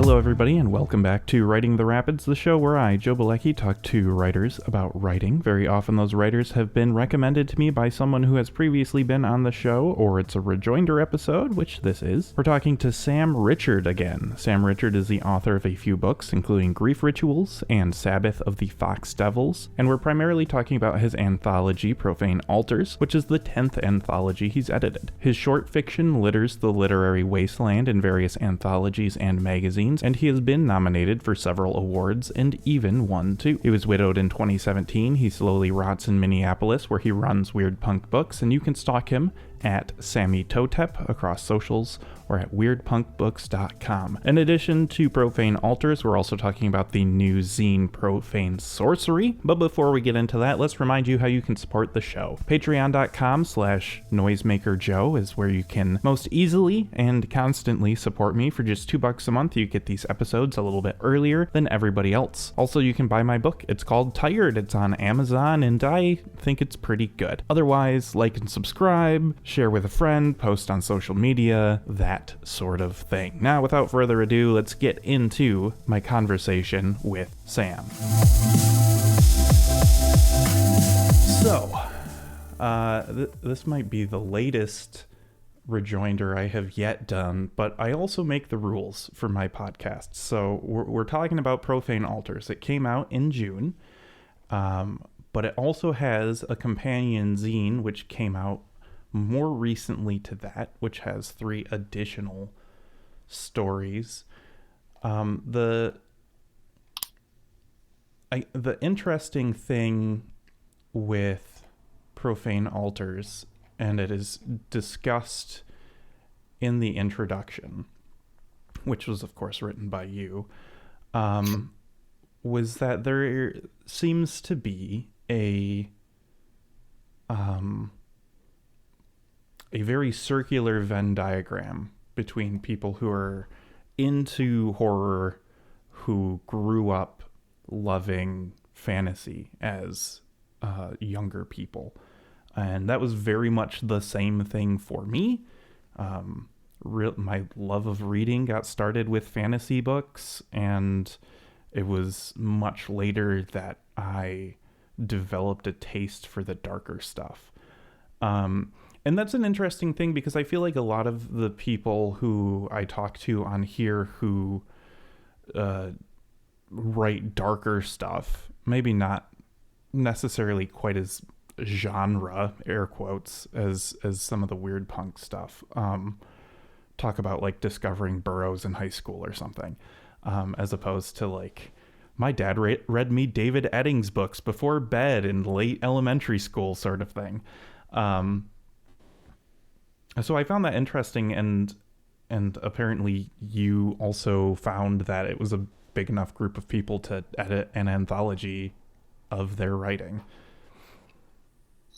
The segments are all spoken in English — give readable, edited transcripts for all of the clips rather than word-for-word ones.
Hello everybody, and welcome back to Writing the Rapids, the show where I, Joe Bielecki, talk to writers about writing. Very often those writers have been recommended to me by someone who has previously been on the show, or it's a Rejoinder episode, which this is. We're talking to Sam Richard again. Sam Richard is the author of a few books, including Grief Rituals and Sabbath of the Fox Devils, and we're primarily talking about his anthology, Profane Altars, which is the 10th anthology he's edited. His short fiction litters the literary wasteland in various anthologies and magazines, and he has been nominated for several awards and even won two. He was widowed in 2017. He slowly rots in Minneapolis, where he runs Weirdpunk Books, and you can stalk him at Sammy Totep across socials or at weirdpunkbooks.com. In addition to Profane Altars, we're also talking about the new zine Profane Sorcery. But before we get into that, let's remind you how you can support the show. Patreon.com/noisemakerjoe is where you can most easily and constantly support me. For just $2 a month, you get these episodes a little bit earlier than everybody else. Also, you can buy my book. It's called Tired. It's on Amazon, and I think it's pretty good. Otherwise, like and subscribe, share with a friend, post on social media, that sort of thing. Now, without further ado, let's get into my conversation with Sam. So, this might be the latest Rejoinder I have yet done, but I also make the rules for my podcast. So we're talking about Profane Altars. It came out in June, but it also has a companion zine which came out more recently to that, which has 3 additional stories. The interesting thing with Profane Altars, and it is discussed in the introduction, which was of course written by you, was that there seems to be a very circular Venn diagram between people who are into horror, who grew up loving fantasy as younger people. And that was very much the same thing for me. My love of reading got started with fantasy books, and it was much later that I developed a taste for the darker stuff. And that's an interesting thing, because I feel like a lot of the people who I talk to on here who write darker stuff, maybe not necessarily quite as genre, air quotes, as some of the weird punk stuff, talk about like discovering burrows in high school or something, as opposed to like, my dad read me David Eddings books before bed in late elementary school sort of thing. So I found that interesting, and apparently you also found that it was a big enough group of people to edit an anthology of their writing.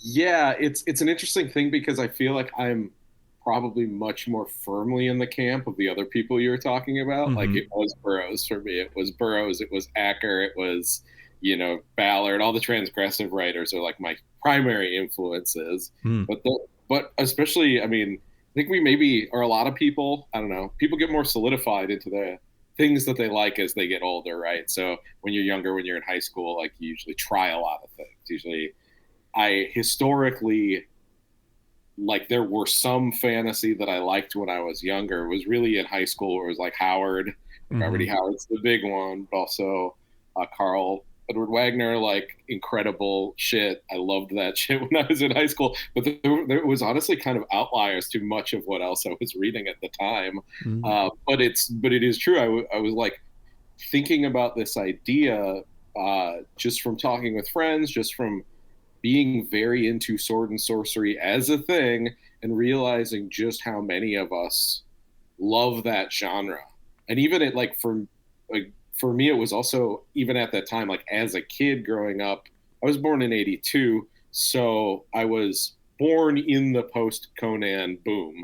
Yeah, it's an interesting thing, because I feel like I'm probably much more firmly in the camp of the other people you were talking about. Mm-hmm. Like, it was Burroughs for me. It was Burroughs, it was Acker, it was, Ballard. All the transgressive writers are like my primary influences. But especially, I think we maybe, or a lot of people, I don't know, people get more solidified into the things that they like as they get older, right? So when you're younger, when you're in high school, like, you usually try a lot of things. Usually, I historically, like, there were some fantasy that I liked when I was younger. It was really in high school, where it was like Howard, Robert E. Howard's the big one, but also Carl Edward Wagner, like, incredible shit. I loved that shit when I was in high school, but there was honestly kind of outliers to much of what else I was reading at the time. But it is true. I was like thinking about this idea just from talking with friends, just from being very into sword and sorcery as a thing, and realizing just how many of us love that genre. And even it, like, for me, it was also, even at that time, like, as a kid growing up, I was born in 82. So I was born in the post-Conan boom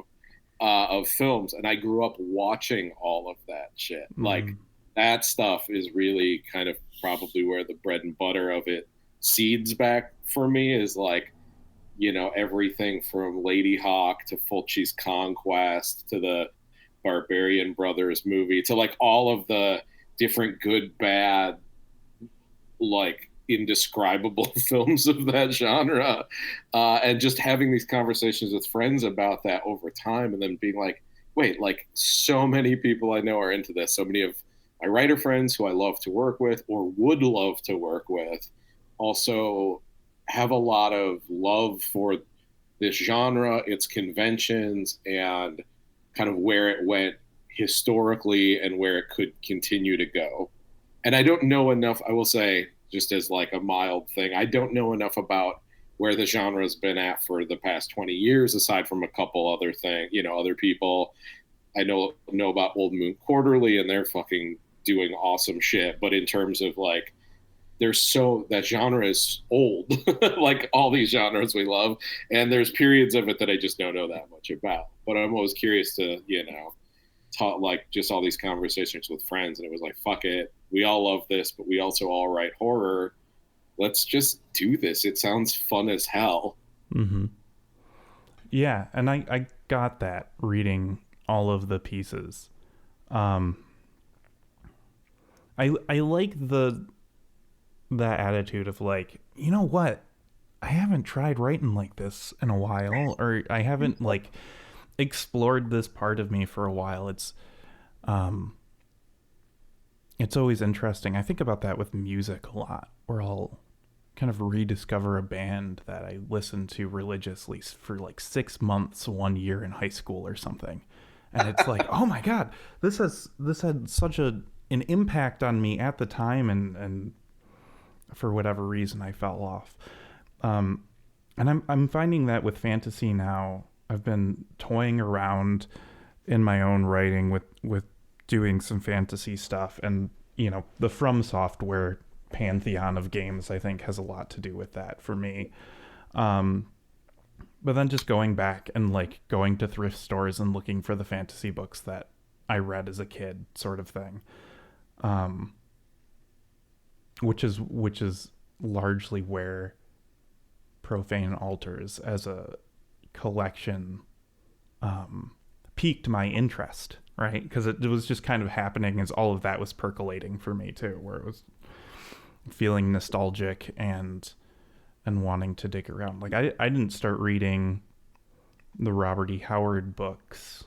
of films. And I grew up watching all of that shit. Like, that stuff is really kind of probably where the bread and butter of it seeds back for me, is like, everything from Lady Hawk to Fulci's Conquest to the Barbarian Brothers movie to like all of the different good, bad, like indescribable films of that genre, and just having these conversations with friends about that over time, and then being like, wait, like so many people I know are into this. So many of my writer friends who I love to work with or would love to work with also have a lot of love for this genre, its conventions, and kind of where it went historically and where it could continue to go. And I don't know enough, I will say, just as like a mild thing, I don't know enough about where the genre has been at for the past 20 years, aside from a couple other things, other people. I know about Old Moon Quarterly, and they're fucking doing awesome shit. But in terms of like, that genre is old, like all these genres we love. And there's periods of it that I just don't know that much about. But I'm always curious to, talk like just all these conversations with friends. And it was like, fuck it. We all love this, but we also all write horror. Let's just do this. It sounds fun as hell. Mm-hmm. Yeah. And I got that reading all of the pieces. I like that attitude of like, you know what? I haven't tried writing like this in a while, or I haven't like explored this part of me for a while. It's always interesting. I think about that with music a lot, where I'll kind of rediscover a band that I listened to religiously for like 6 months, 1 year in high school or something. And it's like, oh my God, this had such an impact on me at the time, and for whatever reason I fell off. And I'm finding that with fantasy now. I've been toying around in my own writing with doing some fantasy stuff, and the From Software pantheon of games I think has a lot to do with that for me. But then just going back and like going to thrift stores and looking for the fantasy books that I read as a kid, sort of thing. Which is largely where Profane Altars as a collection piqued my interest, right? Because it was just kind of happening as all of that was percolating for me too, where it was feeling nostalgic and wanting to dig around. Like I didn't start reading the Robert E. Howard books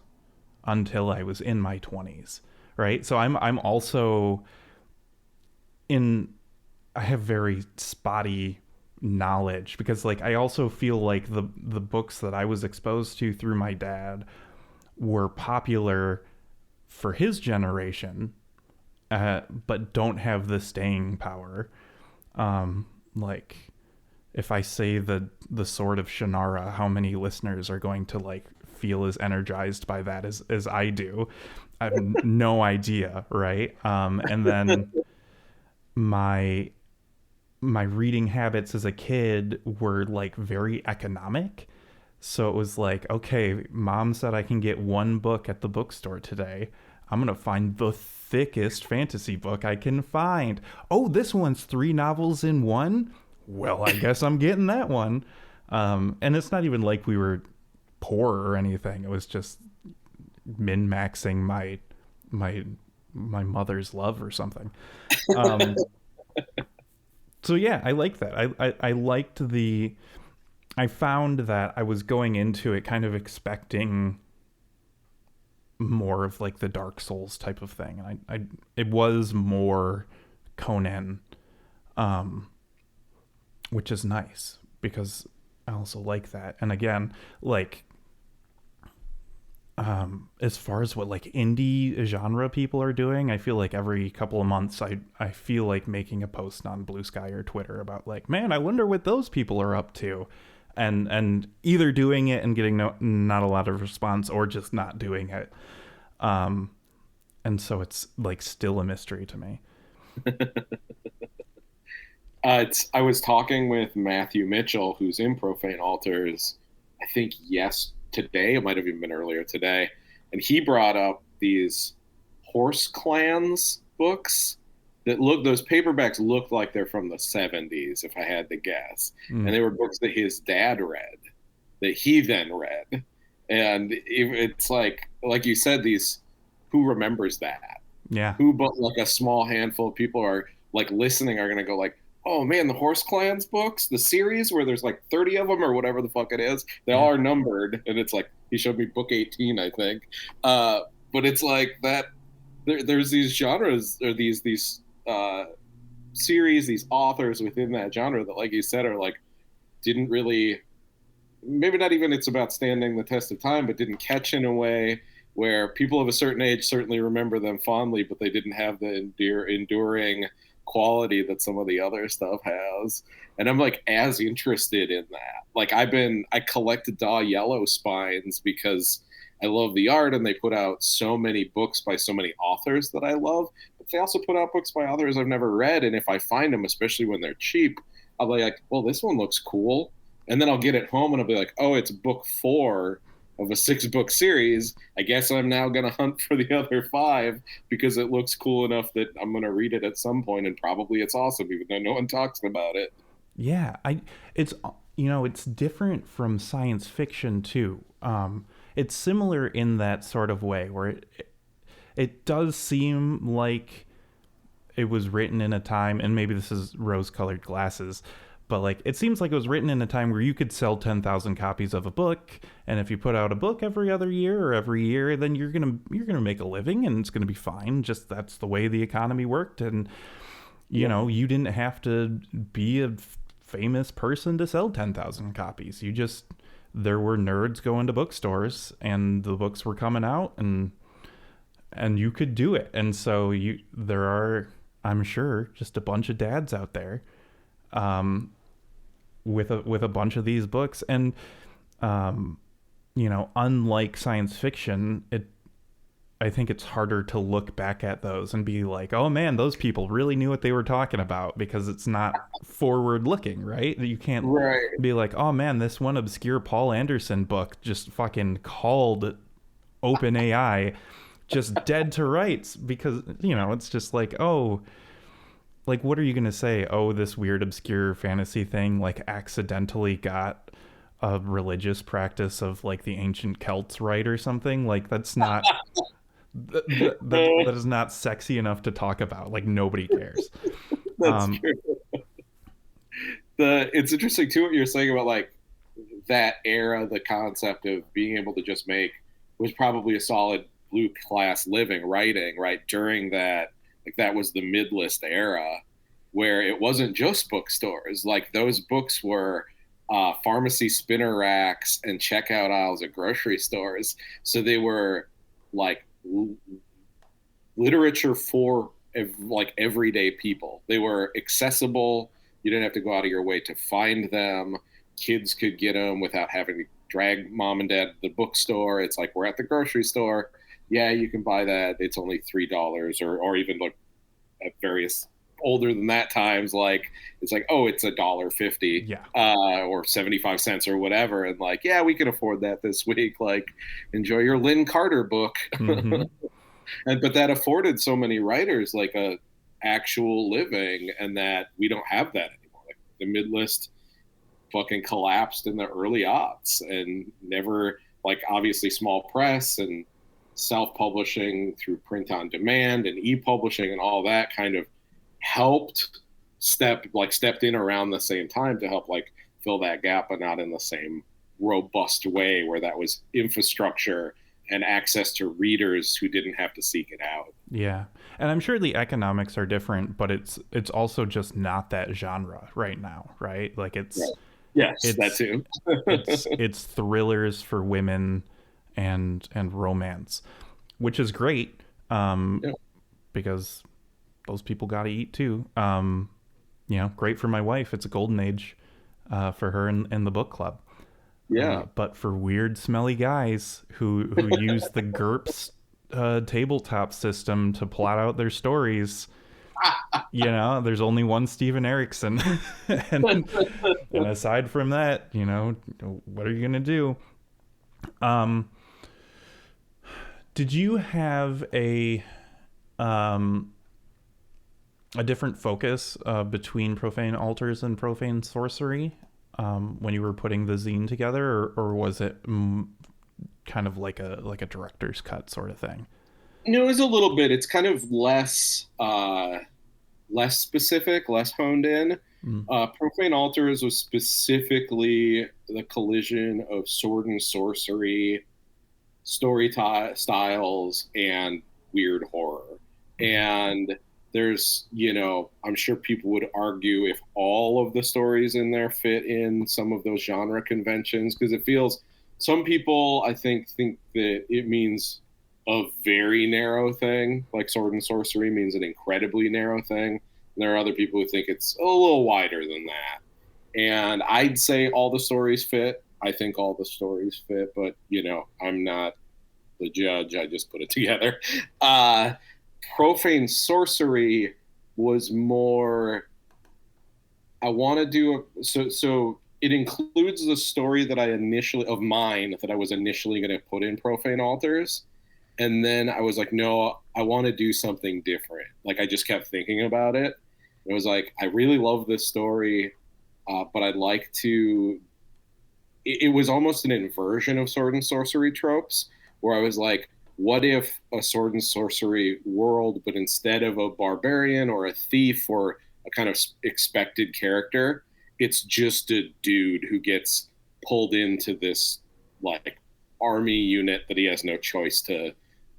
until I was in my 20s, right? So I'm also I have very spotty knowledge, because like I also feel like the books that I was exposed to through my dad were popular for his generation, but don't have the staying power. Like if I say the Sword of Shannara, how many listeners are going to like feel as energized by that as I do? I have no idea, right? And then my reading habits as a kid were like very economic. So it was like, okay, mom said I can get one book at the bookstore today. I'm going to find the thickest fantasy book I can find. Oh, this one's 3 novels in one? Well, I guess I'm getting that one. And it's not even like we were poor or anything. It was just min-maxing my mother's love or something. So yeah, I like that. I liked I found that I was going into it kind of expecting more of like the Dark Souls type of thing. And it was more Conan, which is nice because I also like that. And again, like, as far as what like indie genre people are doing, I feel like every couple of months I feel like making a post on Blue Sky or Twitter about like, man, I wonder what those people are up to, and either doing it and getting not a lot of response, or just not doing it. And so it's like still a mystery to me. I was talking with Matthew Mitchell, who's in Profane Altars, I think today, it might have even been earlier today, and he brought up these Horse Clans books those paperbacks look like they're from the 70s, if I had to guess. And they were books that his dad read, that he then read. And it's like you said, these who remembers that? Yeah. Who but like a small handful of people are like listening are going to go like, oh man, the Horse Clans books, the series where there's like 30 of them or whatever the fuck it is, they all are numbered. And it's like, he showed me book 18, I think. But it's like that there's these genres or these series, these authors within that genre that, like you said, are like, didn't really, maybe not even it's about standing the test of time, but didn't catch in a way where people of a certain age certainly remember them fondly, but they didn't have the enduring quality that some of the other stuff has. And I'm like as interested in that. Like I collected Daw Yellow Spines because I love the art and they put out so many books by so many authors that I love, but they also put out books by authors I've never read. And if I find them, especially when they're cheap, I'll be like, well, this one looks cool. And then I'll get it home and I'll be like, oh, it's book 4 of a 6-book series. I guess I'm now going to hunt for the other 5 because it looks cool enough that I'm going to read it at some point, and probably it's awesome even though no one talks about it. Yeah, it's it's different from science fiction too. It's similar in that sort of way where it does seem like it was written in a time, and maybe this is rose-colored glasses, but like it seems like it was written in a time where you could sell 10,000 copies of a book, and if you put out a book every other year or every year, then you're gonna make a living, and it's gonna be fine. Just that's the way the economy worked, and you know you didn't have to be a famous person to sell 10,000 copies. There were nerds going to bookstores, and the books were coming out, and you could do it. And so there are, I'm sure, just a bunch of dads out there with a bunch of these books. And unlike science fiction, I think it's harder to look back at those and be like, oh man, those people really knew what they were talking about, because it's not forward looking, right? You can't be like, oh man, this one obscure Paul Anderson book just fucking called OpenAI just dead to rights, because it's just like, oh, like what are you gonna say? Oh, this weird obscure fantasy thing like accidentally got a religious practice of like the ancient Celts right or something? Like that's not that is not sexy enough to talk about. Like nobody cares. That's true. It's interesting too what you're saying about like that era. The concept of being able to just make was probably a solid blue class living writing right during that. Like that was the mid-list era where it wasn't just bookstores. Like those books were pharmacy spinner racks and checkout aisles at grocery stores. So they were like literature for like everyday people. They were accessible. You didn't have to go out of your way to find them. Kids could get them without having to drag mom and dad to the bookstore. It's like, we're at the grocery store. Yeah, you can buy that. It's only $3 or even look at various older than that times. Like it's like, oh, it's $1.50 or 75 cents or whatever. And like, yeah, we can afford that this week. Like enjoy your Lynn Carter book. Mm-hmm. But that afforded so many writers like a actual living, and that we don't have that anymore. Like the mid-list fucking collapsed in the early aughts, and never, like obviously small press and self-publishing through print on demand and e-publishing and all that kind of helped stepped in around the same time to help like fill that gap, but not in the same robust way where that was infrastructure and access to readers who didn't have to seek it out. Yeah. And I'm sure the economics are different, but it's also just not that genre right now, right? Like it's yes, that too. it's thrillers for women and romance, which is great because those people got to eat too. Great for my wife. It's a golden age for her in the book club. Yeah. But for weird, smelly guys who use the GURPS tabletop system to plot out their stories, there's only one Steven Erikson. and aside from that, what are you going to do? Did you have a different focus between Profane Altars and Profane Sorcery when you were putting the zine together, or was it kind of like a director's cut sort of thing? No, it's a little bit. It's kind of less specific, less honed in. Mm. Profane Altars was specifically the collision of sword and sorcery styles and weird horror. And there's, I'm sure people would argue if all of the stories in there fit in some of those genre conventions, because it feels, some people I think that it means a very narrow thing, like sword and sorcery means an incredibly narrow thing. And there are other people who think it's a little wider than that. And I'd say all the stories fit. I think all the stories fit, but I'm not the judge. I just put it together. Profane Sorcery was more, I want to do so it includes the story that I was initially going to put in Profane Altars. And then I was like, no, I want to do something different. Like, I just kept thinking about it. It was like, I really love this story, but I'd like to. It was almost an inversion of sword and sorcery tropes, where I was like, what if a sword and sorcery world, but instead of a barbarian or a thief or a kind of expected character, it's just a dude who gets pulled into this like army unit that he has no choice to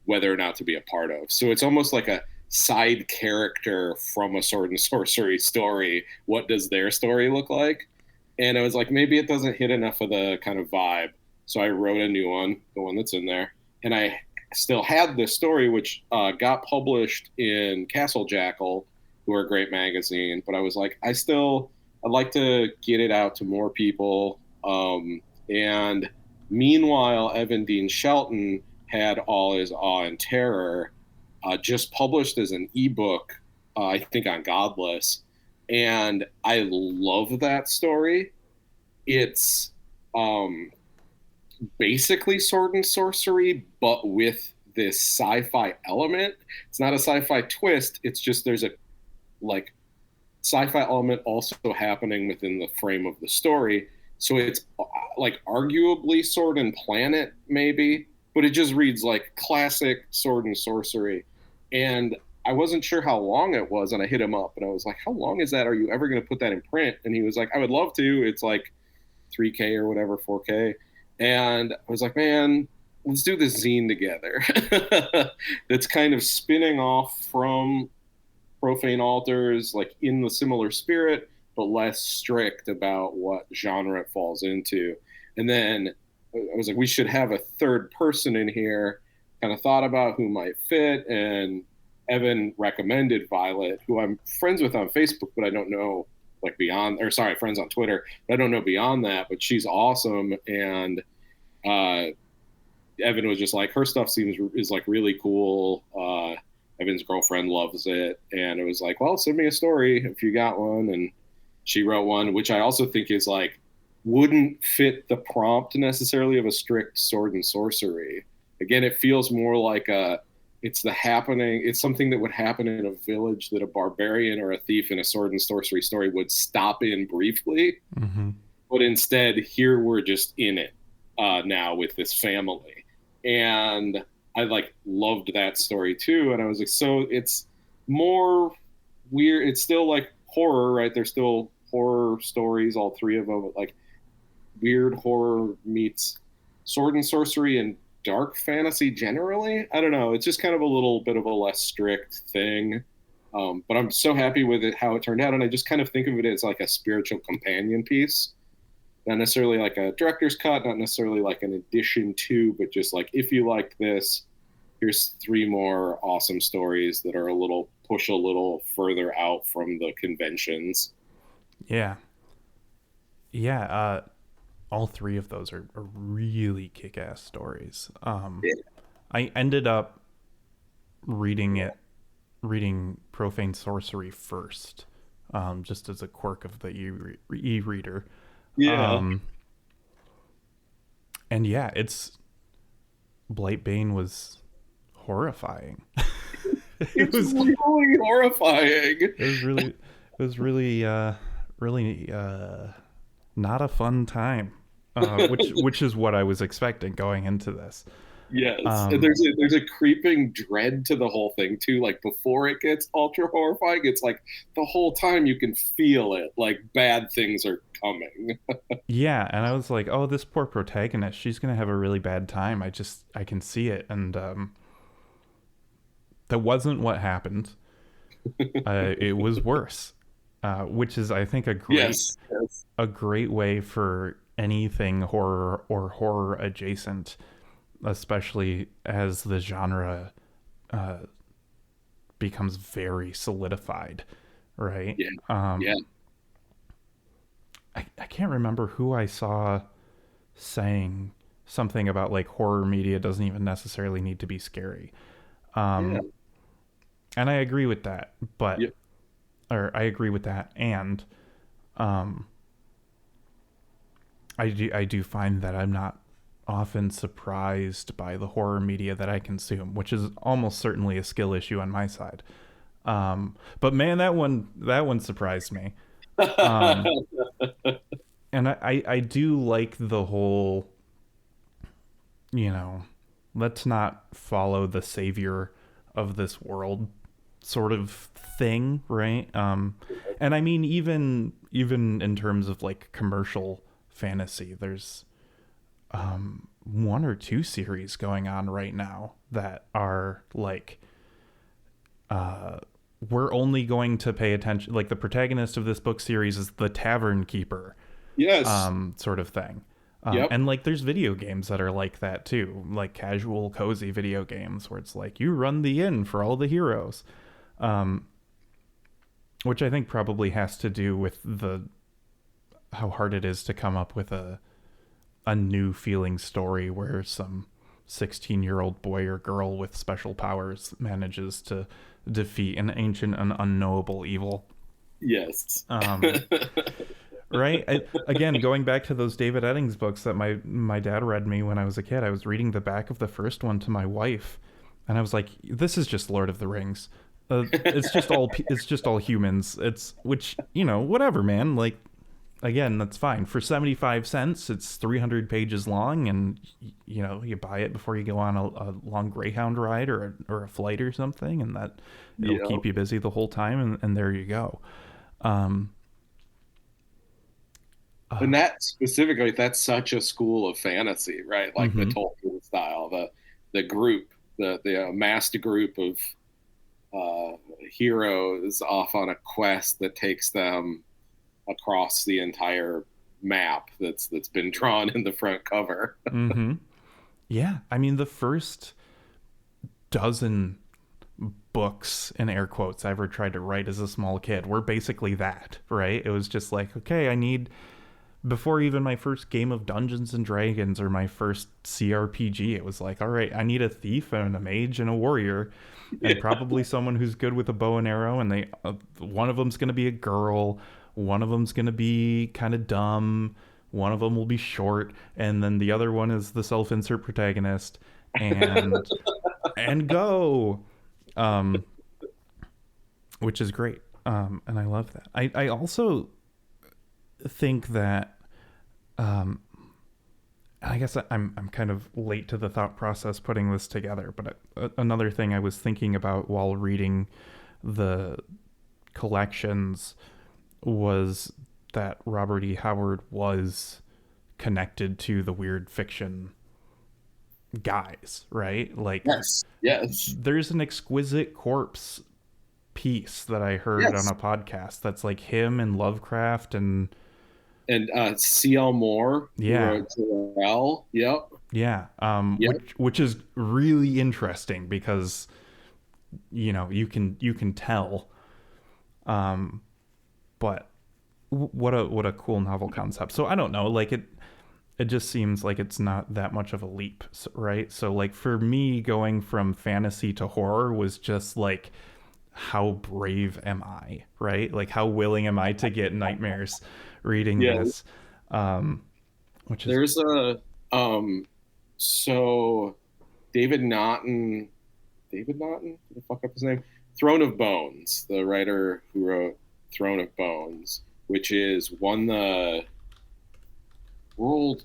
whether or not to be a part of. So it's almost like a side character from a sword and sorcery story. What does their story look like? And I was like, maybe it doesn't hit enough of the kind of vibe. So I wrote a new one, the one that's in there. And I still had this story, which got published in Castle Jackal, who are a great magazine. But I was like, I'd like to get it out to more people. And meanwhile, Evan Dean Shelton had All Is Awe and Terror, just published as an ebook, I think on Godless. And I love that story. It's basically sword and sorcery, but with this sci-fi element. It's not a sci-fi twist. It's just there's a like sci-fi element also happening within the frame of the story. So it's like arguably Sword and Planet, maybe, but it just reads like classic sword and sorcery. And I wasn't sure how long it was, and I hit him up, and I was like, how long is that? Are you ever going to put that in print? And he was like, I would love to. It's like 3K or whatever, 4K. And I was like, man, let's do this zine together. That's kind of spinning off from Profane Altars, like in the similar spirit, but less strict about what genre it falls into. And then I was like, we should have a third person in here. Kind of thought about who might fit, and Evan recommended Violet, who I'm friends with on Facebook, but I don't know like beyond, or sorry, friends on Twitter, but I don't know beyond that, but she's awesome. And Evan was just like, her stuff is like really cool. Evan's girlfriend loves it. And it was like, well, send me a story if you got one. And she wrote one, which I also think is like, wouldn't fit the prompt necessarily of a strict sword and sorcery. Again, it feels more like it's something that would happen in a village that a barbarian or a thief in a sword and sorcery story would stop in briefly. Mm-hmm. But instead, here we're just in it now with this family. And I like loved that story too. And I was like, so it's more weird. It's still like horror, right? There's still horror stories, all three of them, like weird horror meets sword and sorcery and dark fantasy generally. I don't know. It's just kind of a little bit of a less strict thing. But I'm so happy with it, how it turned out. And I just kind of think of it as like a spiritual companion piece. Not necessarily like a director's cut, not necessarily like an addition to, but just like, if you like this, here's 3 more awesome stories that are push a little further out from the conventions. Yeah. Yeah. All 3 of those are really kick-ass stories. I ended up reading Profane Sorcery first, just as a quirk of the e-reader. Yeah. And yeah, Blightbane was horrifying. It was really horrifying. It was really not a fun time, which is what I was expecting going into this. Yes, and there's a creeping dread to the whole thing too. Like before it gets ultra horrifying, it's like the whole time you can feel it, like bad things are coming. Yeah, and I was like, oh, this poor protagonist, she's gonna have a really bad time. I can see it, and that wasn't what happened. It was worse, which is, I think, Yes, yes. a great way for anything horror or horror adjacent, especially as the genre uh, becomes very solidified, right? Yeah, yeah. I can't remember who I saw saying something about like horror media doesn't even necessarily need to be scary. Yeah. And I agree with that, Yeah. or I agree with that, and um, I do find that I'm not often surprised by the horror media that I consume, which is almost certainly a skill issue on my side. But man, that one surprised me. Um, and I do like the whole, you know, let's not follow the savior of this world sort of thing, right? And I mean, even in terms of like commercial fantasy, there's one or two series going on right now that are like we're only going to pay attention, like the protagonist of this book series is the tavern keeper, Yes. sort of thing. Yep. And like there's video games that are like that too, like casual cozy video games where it's like you run the inn for all the heroes, which I think probably has to do with the how hard it is to come up with a new feeling story where some 16-year-old boy or girl with special powers manages to defeat an ancient and unknowable evil. Yes. Right? Again, going back to those David Eddings books that my dad read me when I was a kid, I was reading the back of the first one to my wife, and I was like, "This is just Lord of the Rings. It's just all humans. It's which whatever, man. Like, again, that's fine for 75 cents. It's 300 pages long, and you buy it before you go on a long Greyhound ride or a flight or something, and that it'll keep you busy the whole time, and there you go." And that specifically, that's such a school of fantasy, right? Like the Tolkien style, the group, the amassed group of heroes off on a quest that takes them across the entire map that's been drawn in the front cover. Yeah, I mean the first dozen books in air quotes I ever tried to write as a small kid were basically that, right? It was just like, okay, I need, before even my first game of Dungeons and Dragons or my first CRPG, it was like, all right, I need a thief and a mage and a warrior, and probably someone who's good with a bow and arrow, and they one of them's going to be a girl, one of them's going to be kind of dumb, one of them will be short, and then the other one is the self-insert protagonist, and go, which is great, and I love that. I also think that I guess I'm kind of late to the thought process putting this together, but another thing I was thinking about while reading the collections was that Robert E. Howard was connected to the weird fiction guys, right? Like, yes, there's an Exquisite Corpse piece that I heard on a podcast that's like him and Lovecraft and C.L. Moore, yeah, who wrote Joel. Yep. Yeah. Yep. Which is really interesting because you can tell, but what a cool novel concept. So I don't know, like it just seems like it's not that much of a leap, right? So like for me, going from fantasy to horror was just like, how brave am I, right? Like how willing am I to get nightmares reading this? Which is, there's a so David Naughton, did I fuck up his name? Throne of Bones, the writer who wrote Throne of Bones, which is won the World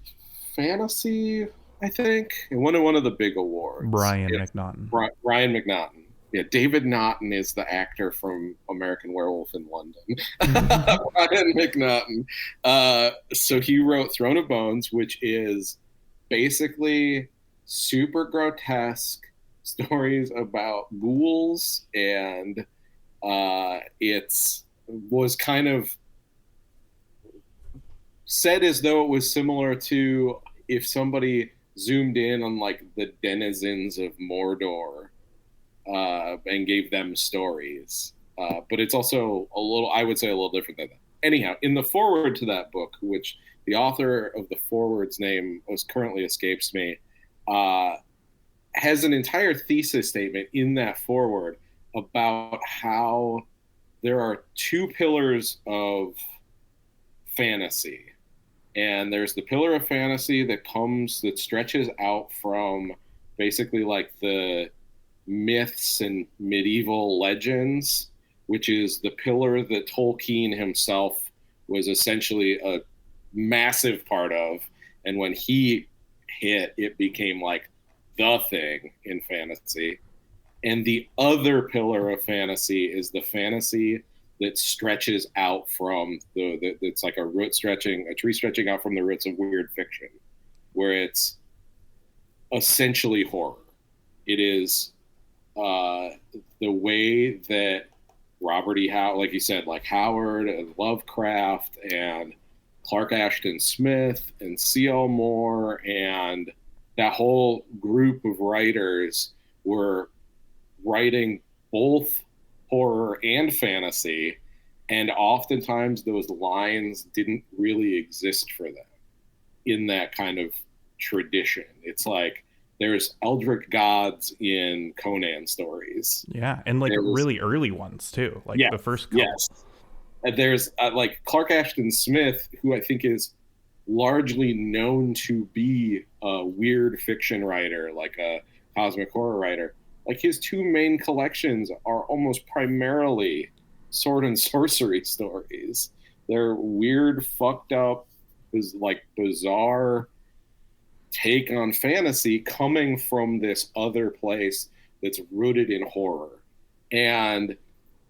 Fantasy I think, and won one of the big awards. Brian McNaughton. Brian McNaughton. Yeah, David Naughton is the actor from American Werewolf in London. Brian McNaughton. So he wrote Throne of Bones, which is basically super grotesque stories about ghouls, and it's was kind of said as though it was similar to if somebody zoomed in on like the denizens of Mordor and gave them stories. But it's also a little, I would say, a little different than that. Anyhow, in the foreword to that book, which the author of the foreword's name currently escapes me, has an entire thesis statement in that foreword about how there are two pillars of fantasy. And there's the pillar of fantasy that stretches out from basically like the myths and medieval legends, which is the pillar that Tolkien himself was essentially a massive part of. And when he hit, it became like the thing in fantasy. And the other pillar of fantasy is the fantasy that stretches out from it's like a tree stretching out from the roots of weird fiction, where it's essentially horror. It is the way that Robert E. Howard, like you said, like Howard and Lovecraft and Clark Ashton Smith and C.L. Moore and that whole group of writers were writing both horror and fantasy, and oftentimes those lines didn't really exist for them in that kind of tradition. It's like there's eldritch gods in Conan stories. Yeah, and like really early ones too, like the first couple. Yes. There's like Clark Ashton Smith, who I think is largely known to be a weird fiction writer, like a cosmic horror writer. Like his two main collections are almost primarily sword and sorcery stories. They're weird, fucked up, like bizarre take on fantasy coming from this other place that's rooted in horror. And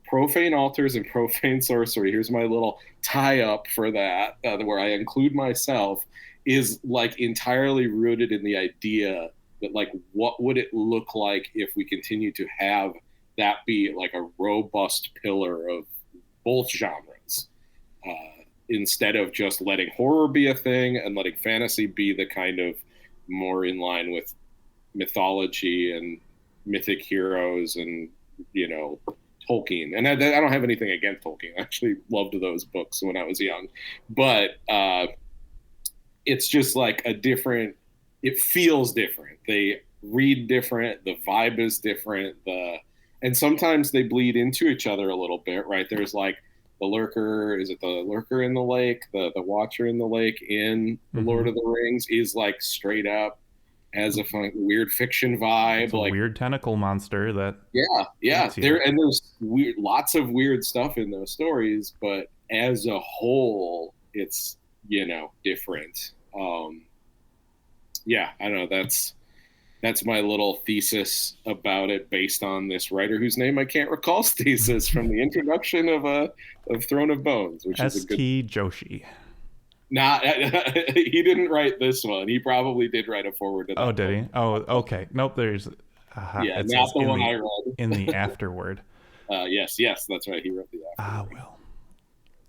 Profane Altars and Profane Sorcery, here's my little tie-up for that, where I include myself, is like entirely rooted in the idea that like what would it look like if we continue to have that be like a robust pillar of both genres, instead of just letting horror be a thing and letting fantasy be the kind of more in line with mythology and mythic heroes and, you know, Tolkien. And I don't have anything against Tolkien. I actually loved those books when I was young, but it's just like it feels different. They read different. The vibe is different. And sometimes they bleed into each other a little bit, right? There's like the lurker. Is it the lurker in the lake? The watcher in the lake in the Lord of the Rings is like straight up has a fun, weird fiction vibe. It's a like weird tentacle monster that. Yeah. There's lots of weird stuff in those stories, but as a whole, it's, you know, different. Yeah, I don't know. That's my little thesis about it, based on this writer whose name I can't recall's thesis from the introduction of Throne of Bones, which is a good. S.T. Joshi. Nah, he didn't write this one. He probably did write a forward to that. Oh, did he? Oh, okay. Nope. There's. Yeah, not the one I read. In the afterword. Yes, that's right. He wrote the afterword. Well,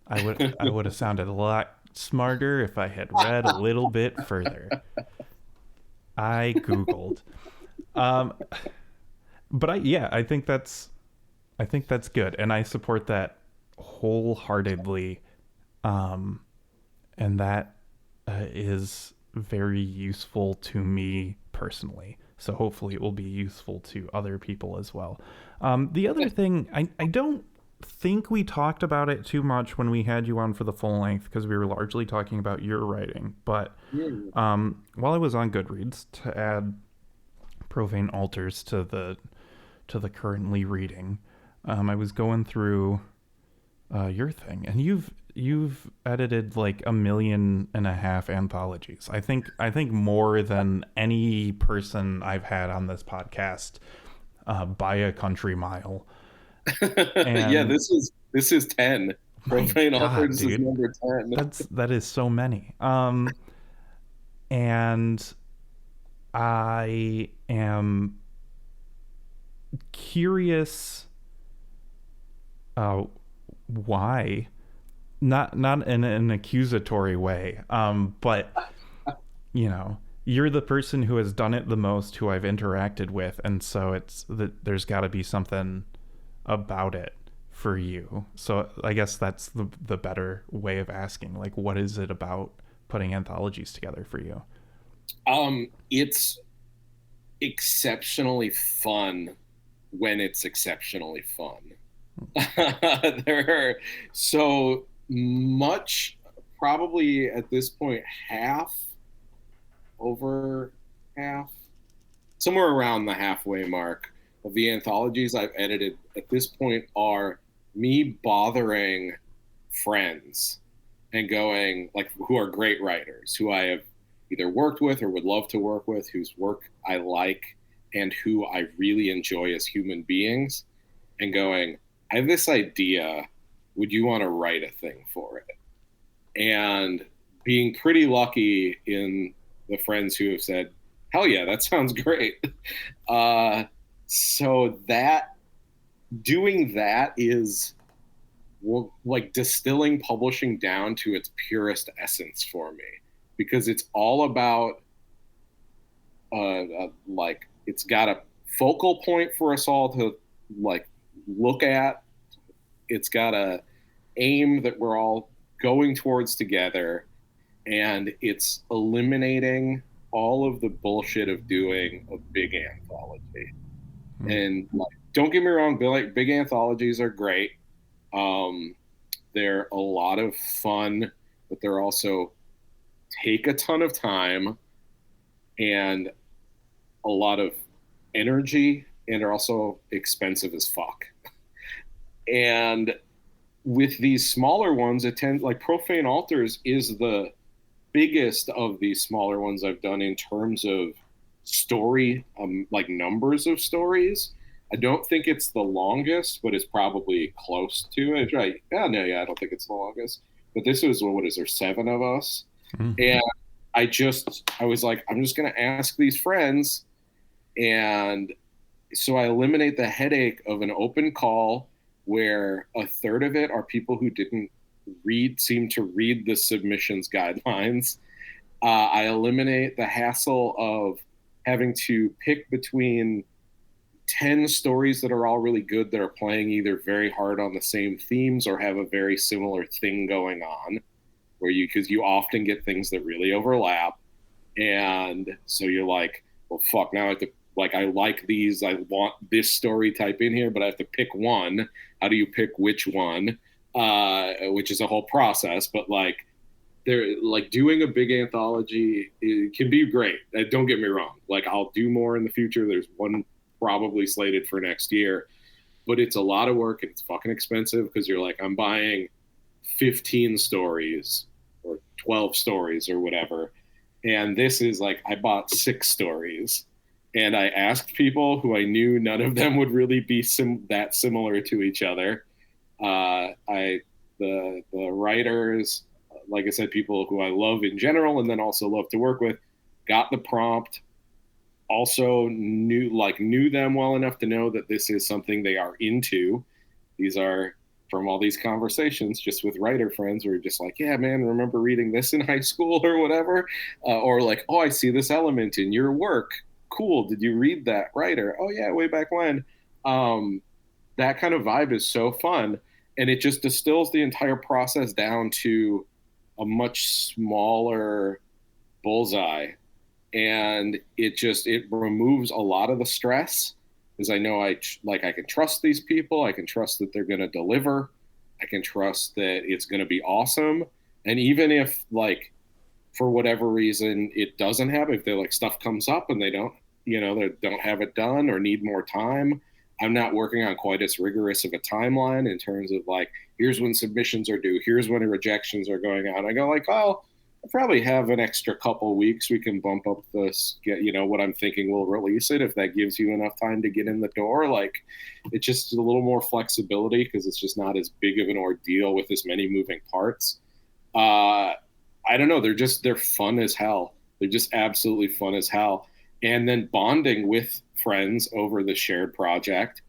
I would have sounded a lot smarter if I had read a little bit further. I Googled. But I think that's good, and I support that wholeheartedly. And that is very useful to me personally. So hopefully it will be useful to other people as well. The other thing, I don't think we talked about it too much when we had you on for the full length, because we were largely talking about your writing. But while I was on Goodreads, to add Profane Altars to the currently reading, I was going through your thing, and you've edited like 1.5 million anthologies. I think more than any person I've had on this podcast by a country mile. Yeah, And this is 10. my Profane God, Altars is dude, number 10. that is so many. And I am curious why, not in an accusatory way, but you know, you're the person who has done it the most, who I've interacted with, and so it's that there's got to be something about it for you. So I guess that's the better way of asking, like, what is it about putting anthologies together for you? It's exceptionally fun when it's exceptionally fun. There are so much, probably at this point, over half, somewhere around the halfway mark of the anthologies I've edited at this point are me bothering friends and going, like, who are great writers, who I have either worked with or would love to work with, whose work I like and who I really enjoy as human beings, and going, I have this idea. Would you want to write a thing for it? And being pretty lucky in the friends who have said, hell yeah, that sounds great. So that doing that is, well, like distilling publishing down to its purest essence for me, because it's all about like, it's got a focal point for us all to like look at. It's got a aim that we're all going towards together, and it's eliminating all of the bullshit of doing a big anthology. And like, don't get me wrong, big anthologies are great. They're a lot of fun, but they're also take a ton of time and a lot of energy, and are also expensive as fuck. And with these smaller ones, it tends, like Profane Altars is the biggest of these smaller ones I've done in terms of story, like numbers of stories. I don't think it's the longest, but it's probably close to it. Right? Yeah, no, yeah, I don't think it's the longest. But this was, what is there, 7 of us? Mm-hmm. And I was like, I'm just gonna ask these friends, and so I eliminate the headache of an open call where a third of it are people who didn't seem to read the submissions guidelines. I eliminate the hassle of having to pick between 10 stories that are all really good that are playing either very hard on the same themes or have a very similar thing going on, because you often get things that really overlap. And so you're like, well, fuck, now I have to, like, I like these, I want this story type in here, but I have to pick one. How do you pick which one? Which is a whole process, but like, they're like, doing a big anthology, it can be great. Don't get me wrong. Like, I'll do more in the future. There's one probably slated for next year, but it's a lot of work and it's fucking expensive, because you're like, I'm buying 15 stories or 12 stories or whatever. And this is like, I bought 6 stories. And I asked people who I knew none of them would really be that similar to each other. The writers, like I said, people who I love in general and then also love to work with, got the prompt. Also knew them well enough to know that this is something they are into. These are from all these conversations just with writer friends, who are just like, yeah, man, remember reading this in high school or whatever, or like, oh, I see this element in your work. Cool. Did you read that writer? Oh yeah, way back when. That kind of vibe is so fun, and it just distills the entire process down to a much smaller bullseye, and it removes a lot of the stress, because I know I can trust these people. I can trust that they're going to deliver. I can trust that it's going to be awesome. And even if, like, for whatever reason it doesn't happen, if they're like, stuff comes up and they don't have it done or need more time, I'm not working on quite as rigorous of a timeline in terms of like, here's when submissions are due, here's when rejections are going on. I go like, oh, I probably have an extra couple weeks. We can bump up this, what I'm thinking we'll release it if that gives you enough time to get in the door. Like, it's just a little more flexibility because it's just not as big of an ordeal with as many moving parts. I don't know. They're fun as hell. They're just absolutely fun as hell. And then bonding with friends over the shared project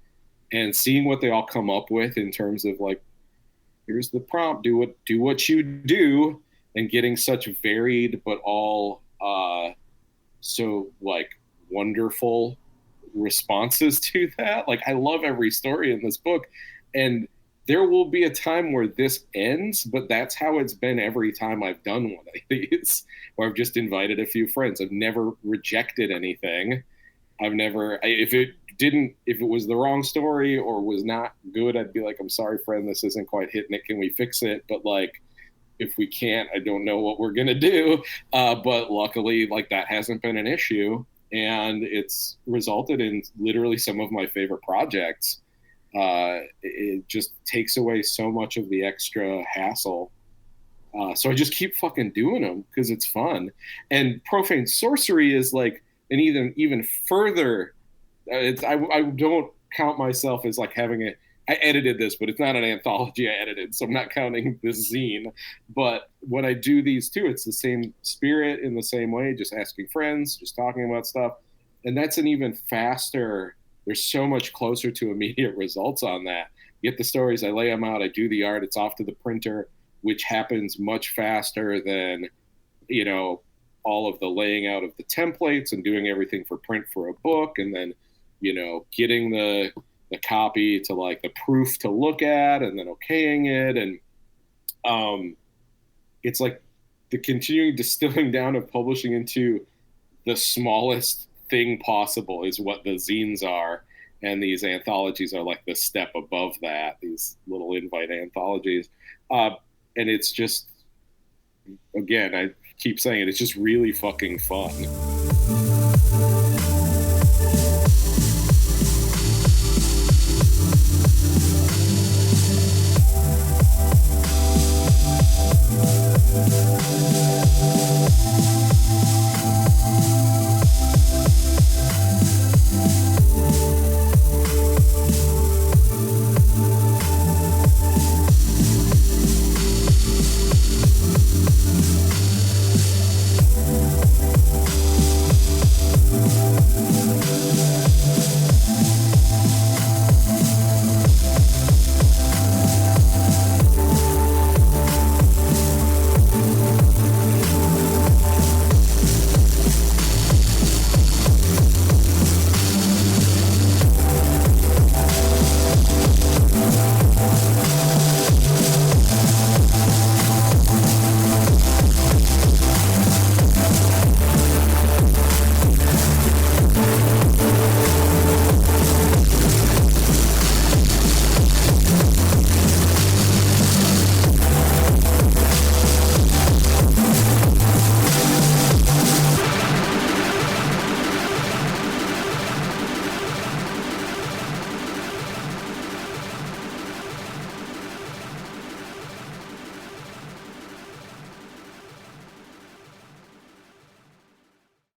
and seeing what they all come up with in terms of like, here's the prompt, do what you do, and getting such varied but all so like wonderful responses to that. Like, I love every story in this book, and there will be a time where this ends, but that's how it's been every time I've done one of these, where I've just invited a few friends. I've never rejected anything. If it was the wrong story or was not good, I'd be like, I'm sorry, friend, this isn't quite hitting it. Can we fix it? But like, if we can't, I don't know what we're going to do. But luckily, like, that hasn't been an issue. And it's resulted in literally some of my favorite projects. It just takes away so much of the extra hassle. So I just keep fucking doing them because it's fun. And Profane Sorcery is like an even further. I don't count myself as like having I edited this, but it's not an anthology I edited, so I'm not counting this zine. But when I do these too, it's the same spirit in the same way, just asking friends, just talking about stuff. And that's an even faster, there's so much closer to immediate results on that. Get the stories, I lay them out, I do the art, it's off to the printer, which happens much faster than, all of the laying out of the templates and doing everything for print for a book, and then, getting the copy to like the proof to look at and then okaying it. And it's like the continuing distilling down of publishing into the smallest thing possible is what the zines are. And these anthologies are like the step above that, these little invite anthologies. And it's just, again, I keep saying it, it's just really fucking fun.